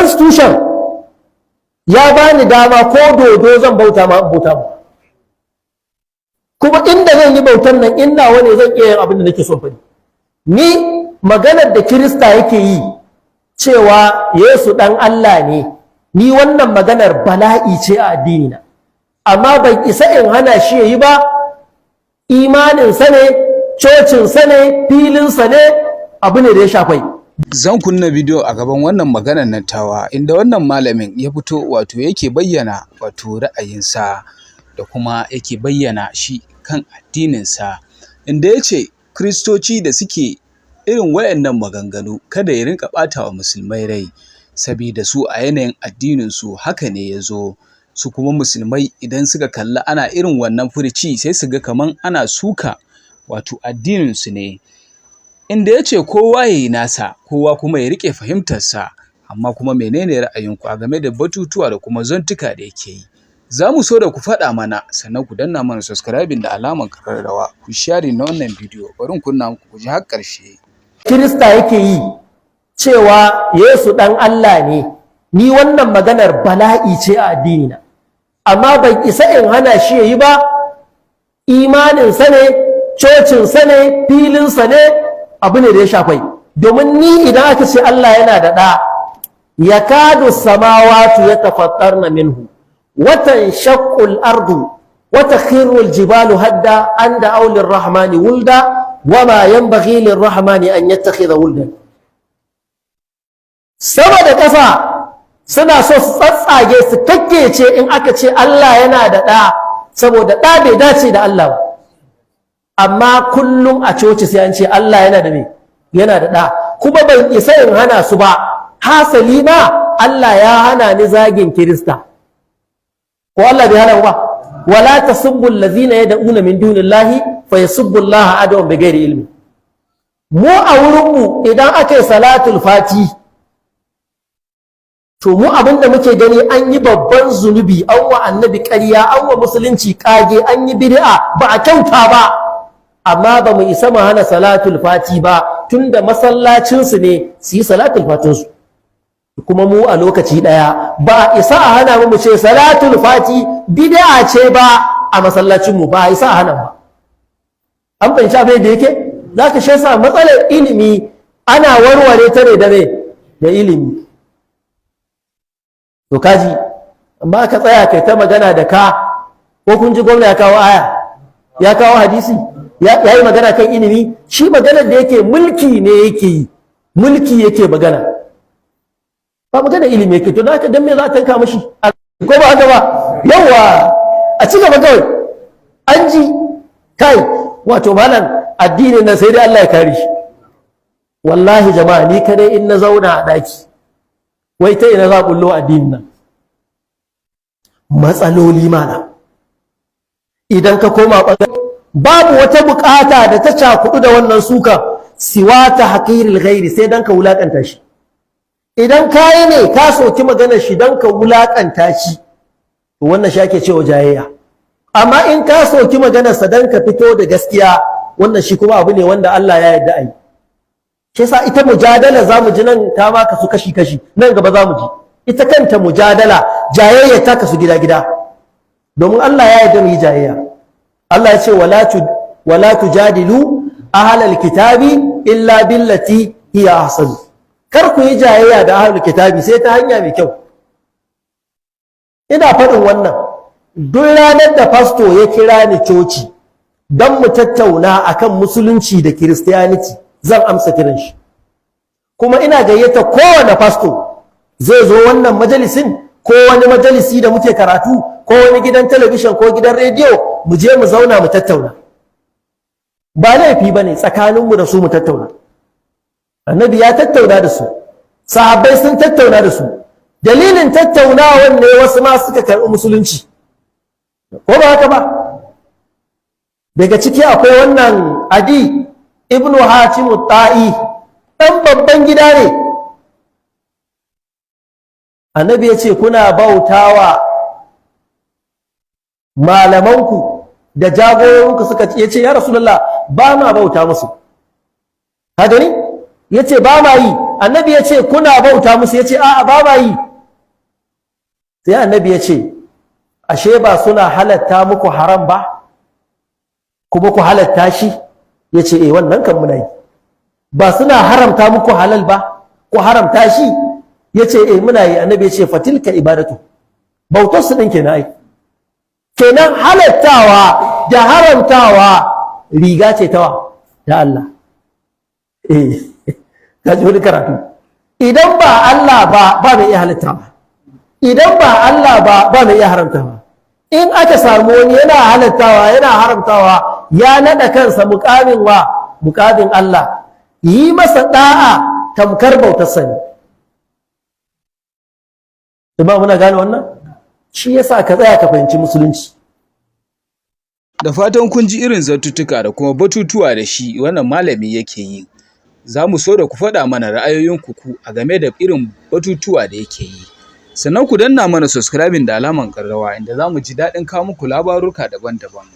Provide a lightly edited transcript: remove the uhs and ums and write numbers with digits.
constitution ya bani dama ko dodo zan bauta ma kuma inda zan yi bautan nan inda wani zan iya yin abin da nake son faɗi. Ni maganar da Kirista yake yi cewa Yesu ɗan Allah ne, ni wannan maganar bala'i ce a addini na, amma ban isa in hana shi yayi ba. Imaninsa ne, cocinsa ne, filinsa ne, abu ne da ya shafai. Zan kunna bidiyo a gaban wannan maganar nan tawa inda wannan malamin ya fito wato yake bayyana wato ra'ayinsa da kuma yake bayyana shi kan addininsa, inda ya ce Kiristoci da suke irin wayannan maganganu kada ya rinka ɓata wa musulmai rai, sabida su a yanayin addininsu haka ne ya zo. Su kuma musulmai idan suka kalla ana irin wannan furici sai su ga kaman ana suka wato addininsu ne, inda ya ce kowa ya yi nasa, kowa kuma ya riƙe fahimtarsa. Amma kuma menene ra'ayinku a game da batutuwa da kuma zantuka da yake yi? Za mu so da ku faɗa mana, sannan ku danna mana subscribing da alaman ƙararrawa, ku share na wannan bidiyo. Bari in kunna muku ku ji har ƙarshe. Kirista yake yi cewa Yesu ɗan Allah ne, ni wannan maganar bala'i ce a addini na, amma ban isa in hana shi yayi ba. Imaninsa ne, cocinsa ne, filinsa ne, abu ne da ya shafai. Domin ni idan aka ce Allah yana da ɗa, yakadu samawatu yatafattarna minhu wa tanshaqqu al-ardu wa takhiru al-jibalu hadda an da'aw lir-rahmani wulda wa ma yanbaghi lir-rahmani an yattakhidha wuldan. Sama da ƙasa suna so su tsatsage su kakkece in aka ce Allah yana da ɗa, saboda ɗa bai dace da Allah ba. Amma kullum a coci sai an ce Allah yana da me? Yana da ɗa. Kuma ban isa in hana su ba, hasali ma Allah ya hana ni zagin Kirista. Ko Allah bai hana ba? Wala tasubbu allazina yad'una min dunillahi fa yasubbu Allah adwan bighairi ilmi. Mu a wurinmu idan aka yi salatul fati, to mu abinda muke gani an yi babban zunubi, an wa annabi ƙarya, an wa musulunci ƙage, an yi bid'a, ba a kyauta ba. Amma ba mu isa mu hana salatul fati ba, tunda masallacinsu ne su yi salatul fatinsu. Kuma mu a lokaci ɗaya ba a isa a hana mu ce salatul fati bid'a ce ba a masallacinmu, ba a isa a hana ba. An fahimci abin da yake? Za ka shasa matsalar ilimi ana warware ta ne da ilimi. To kaji, amma ka tsaya kai ta magana da ka, ko kun ji gwamna ya kawo aya, ya kawo hadisi, ya yi magana kan ilimi. Shi maganar da yake mulki ne yake yi, mulki yake magana, ba magana ilimi yake. To da haka dan me za a tanka mashi, ko ba haka ba? Yawwa, a ci gaba kawai. An ji kai, wato malam addinin nan sai dai Allah ya kare shi. Wallahi jama'a, ni kadai in na zauna a daki, wai ta ina za a bullo addinin nan? Matsaloli mana. Idan ka koma babu wata bukata da ta cakudu da wannan suka siwa ta haƙiril ghairi, sai dan ka wulakanta shi. Idan kayi ne ka soki maganar shi dan ka wulakanta shi, to wannan shi ake cewa jayayya. Amma in ka soki maganar sa dan ka fito da gaskiya, wannan shi kuma abu ne wanda Allah ya yarda ai. Shi yasa ita mujadala zamu ji nan ta ma kasu kashi nan gaba zamu ji. Ita kanta mujadala jayayya ta kasu gida domin Allah ya yarda mu yi jayayya. Allah ya ce wala tujadilu ahlal kitabi illa billati hiya ahsan. Kar ku yi jayayya da ahlul kitabi sai ta hanya mai kyau. Ina faɗin wannan duk ranar da fasto ya kira ni coci don mu tattauna akan musulunci da kiristiyaniti, zan amsa kiran shi. Kuma ina gayyata kowane fasto zai zo wannan majalisin, ko wani majalisi da muke karatu, ko wani gidan talabishin ko gidan rediyo, mu je mu zauna mu tattauna. Ba laifi bane tsakaninmu da su mu tattauna. Annabi ya tattauna da su, sahabbai sun tattauna da su. Dalilin tattaunawan ne wasu ma suka karɓi musulunci, ko ba haka ba? Daga ciki akwai wannan Adi ibnu Hatim at-Ta'i, ɗan babban gida ne. Annabi ya ce kuna bautawa malamanku da jagororinku, suka ce, ya ce ya Rasulullah ba ma bauta musu. Haka ne? Ya ce ba ma yi. annabi ya ce kuna bauta musu, ya ce a'a ba ma yi. Sai annabi ya ce ashe ba suna halatta muku haram ba kuma ku halatta shi? Ya ce wannan kan muna yi. Ba suna haramta muku halal ba ku haramta shi? Ya ce muna yi. Annabi ya ce fatilka ibadatu, bautar su ɗin kenan ai. Kenan halattawa da haramtawa riga ce tawa da Allah. Ka ji wani karatu. Idan ba Allah ba mai iya halittawa, idan ba Allah ba mai iya haramtawa. In aka samu wani yana halittawa yana haramtawa, ya naɗa kansa muƙamin Allah, yi masa ɗa'a tamkar bautar sani. Jama'a muna gane wannan? Shi yasa ka tsaya ka fahimci musulunci. Da fatan kun ji irin zantuttuka da kuma batutuwa da shi wannan malami yake yi. Za mu so da ku faɗa mana ra'ayoyinku a game da irin batutuwa da yake yi. Sannan ku danna mana subscribing da alaman ƙararrawa inda za mu ji daɗin kawo muku labaruka daban-daban.